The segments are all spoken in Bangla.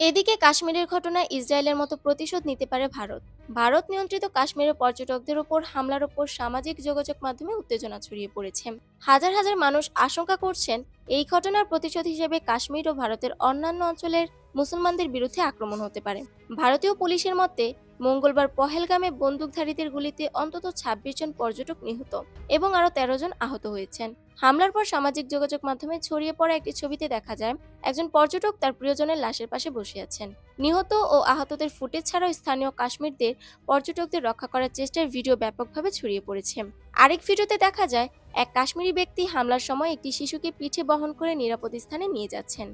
এদিকে কাশ্মীরের ঘটনায় ইসরায়েলের মতো প্রতিশোধ নিতে পারে ভারত। ভারত নিয়ন্ত্রিত কাশ্মীরের পর্যটকদের উপর হামলার উপর সামাজিক যোগাযোগ মাধ্যমে উত্তেজনা ছড়িয়ে পড়েছে। হাজার হাজার মানুষ আশঙ্কা করছেন এই ঘটনার প্রতিশোধ হিসেবে কাশ্মীর ও ভারতের অন্যান্য অঞ্চলের মুসলমানদের বিরুদ্ধে আক্রমণ হতে পারে। ভারতীয় পুলিশের মতে মঙ্গলবার পহেলগামে বন্দুকধারীদের গুলিতে অন্তত ২৬ জন পর্যটক নিহত এবং আরও ১৩ জন আহত হয়েছেন। হামলার পর সামাজিক যোগাযোগ মাধ্যমে ছড়িয়ে পড়া একটি ছবিতে দেখা যায় একজন পর্যটক তার প্রিয়জনের লাশের পাশে বসে আছেন। নিহত ও আহতদের ফুটেজ ছাড়াও স্থানীয় কাশ্মীরদের পর্যটকদের রক্ষা করার চেষ্টার ভিডিও ব্যাপকভাবে ছড়িয়ে পড়েছে। আরেক ভিডিওতে দেখা যায় এক কাশ্মীরি ব্যক্তি হামলার সময় একটি শিশুকে পিঠে বহন করে নিরাপদ স্থানে নিয়ে যাচ্ছেন।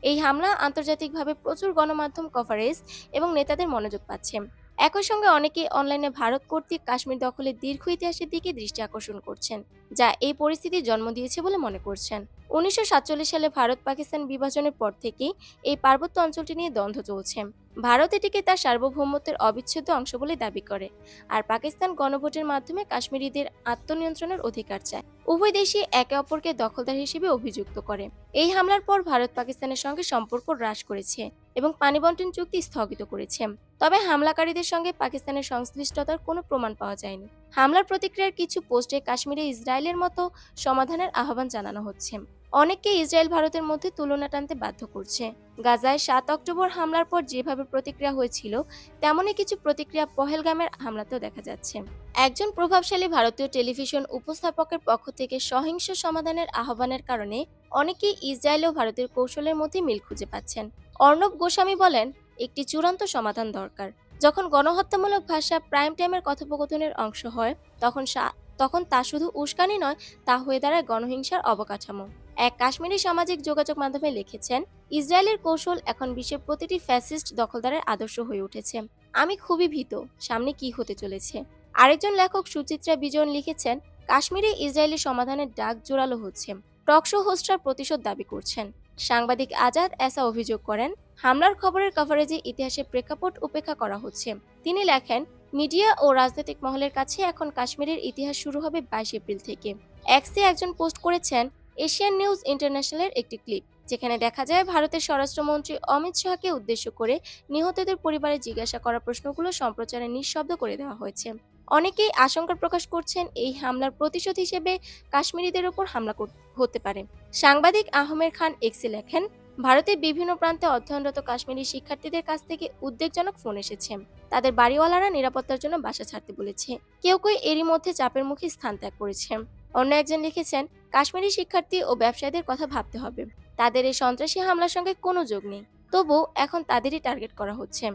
এই হামলা আন্তর্জাতিকভাবে প্রচুর গণমাধ্যম কভারেজ এবং নেতাদের মনোযোগ পাচ্ছে। একই সঙ্গে অনেকেই অনলাইনে ভারত কর্তৃক কাশ্মীর দখলের দীর্ঘ ইতিহাসের দিকে দৃষ্টি আকর্ষণ করছেন, যা এই পরিস্থিতির জন্ম দিয়েছে বলে মনে করছেন। ১৯৪৭ সালে ভারত পাকিস্তান বিভাজনের পর থেকেই এই পার্বত্য অঞ্চলটি নিয়ে দ্বন্দ্ব চলছে। ভারত এটিকে তার সার্বভৌমত্বের অবিচ্ছেদ্য অংশ বলে দাবি করে, আর পাকিস্তান গণভোটের মাধ্যমে কাশ্মীরিদের আত্মনিয়ন্ত্রণের অধিকার চায়। উভয় দেশই একে অপরকে দখলদার হিসেবে অভিযুক্ত করে। এই হামলার পর ভারত পাকিস্তানের সঙ্গে সম্পর্ক হ্রাস করেছে এবং পানি বন্টন চুক্তি স্থগিত করেছে। তবে হামলাকারীদের সঙ্গে পাকিস্তানের সংশ্লিষ্টতার কোনো প্রমাণ পাওয়া যায়নি। হামলার প্রতিক্রিয়ার কিছু পোস্টে কাশ্মীরে ইসরায়েলের মতো সমাধানের আহ্বান জানানো হচ্ছে। অনেককে ইসরায়েল ভারতের মধ্যে তুলনা টানতে বাধ্য করছে। গাজায় ৭ অক্টোবর হামলার পর যেভাবে প্রতিক্রিয়া হয়েছিল, তেমনই কিছু প্রতিক্রিয়া পহেলগামের হামলাতেও দেখা যাচ্ছে। একজন প্রভাবশালী ভারতীয় টেলিভিশন উপস্থাপকের পক্ষ থেকে সহিংস সমাধানের আহ্বানের কারণে অনেকেই ইসরায়েল ও ভারতের কৌশলের মধ্যে মিল খুঁজে পাচ্ছেন। অর্ণব গোস্বামী বলেন, একটি চূড়ান্ত সমাধান দরকার। যখন গণহত্যামূলক ভাষা প্রাইম টাইমের কথোপকথনের অংশ হয়, তখন তা শুধু উস্কানি নয়, তা হয়ে দাঁড়ায় গণহিংসার অবকাঠামো। এক কাশ্মীরি সামাজিক যোগাযোগ মাধ্যমে লিখেছেন, ইসরায়েলের কৌশল এখন বিশ্বের প্রতিটি ফ্যাসিস্ট দখলদারের আদর্শ হয়ে উঠেছে। আমি খুবই ভীত, সামনে কি হতে চলেছে। আরেকজন লেখক সুচিত্রা বিজয়ন লিখেছেন, কাশ্মীরে ইসরায়েলি সমাধানের ডাক জোরালো হচ্ছে। টকশো হোস্টরা প্রতিশোধ দাবি করছেন। সাংবাদিক আজাদ এসা অভিযোগ করেন, হামলার খবরের কভারেজে ইতিহাসের প্রেক্ষাপট উপেক্ষা করা হচ্ছে। তিনি লেখেন, মিডিয়া ও রাজনৈতিক মহলের কাছে এখন কাশ্মীরের ইতিহাস শুরু হবে ২২ এপ্রিল থেকে। এক্সে একজন পোস্ট করেছেন এশিয়ান নিউজ ইন্টারন্যাশনালের একটি ক্লিপ, যেখানে দেখা যায় ভারতের স্বরাষ্ট্রমন্ত্রী অমিত শাহকে উদ্দেশ্য করে নিহতদের পরিবারে জিজ্ঞাসা করা প্রশ্নগুলো সম্প্রচারে নিঃশব্দ করে দেওয়া হয়েছে। অনেকেই আশঙ্কা প্রকাশ করছেন এই হামলার প্রতিশোধ হিসেবে কাশ্মীরিদের ওপর হামলা হতে পারে। সাংবাদিক আহমেদ খান এক্সে লেখেন, ভারতের বিভিন্ন প্রান্তে অধ্যয়নরত কাশ্মীরি শিক্ষার্থীদের কাছ থেকে উদ্বেগজনক ফোন এসেছে। তাদের বাড়িওয়ালারা নিরাপত্তার জন্য বাসা ছাড়তে বলেছে। কেউ কেউ এরই মধ্যে চাপের মুখে স্থান ত্যাগ করেছে। অন্য একজন লিখেছেন, কাশ্মীরি শিক্ষার্থী ও ব্যবসায়ীদের কথা ভাবতে হবে। তাদের এই সন্ত্রাসী হামলার সঙ্গে কোনো যোগ নেই, তবুও এখন তাদেরই টার্গেট করা হচ্ছে।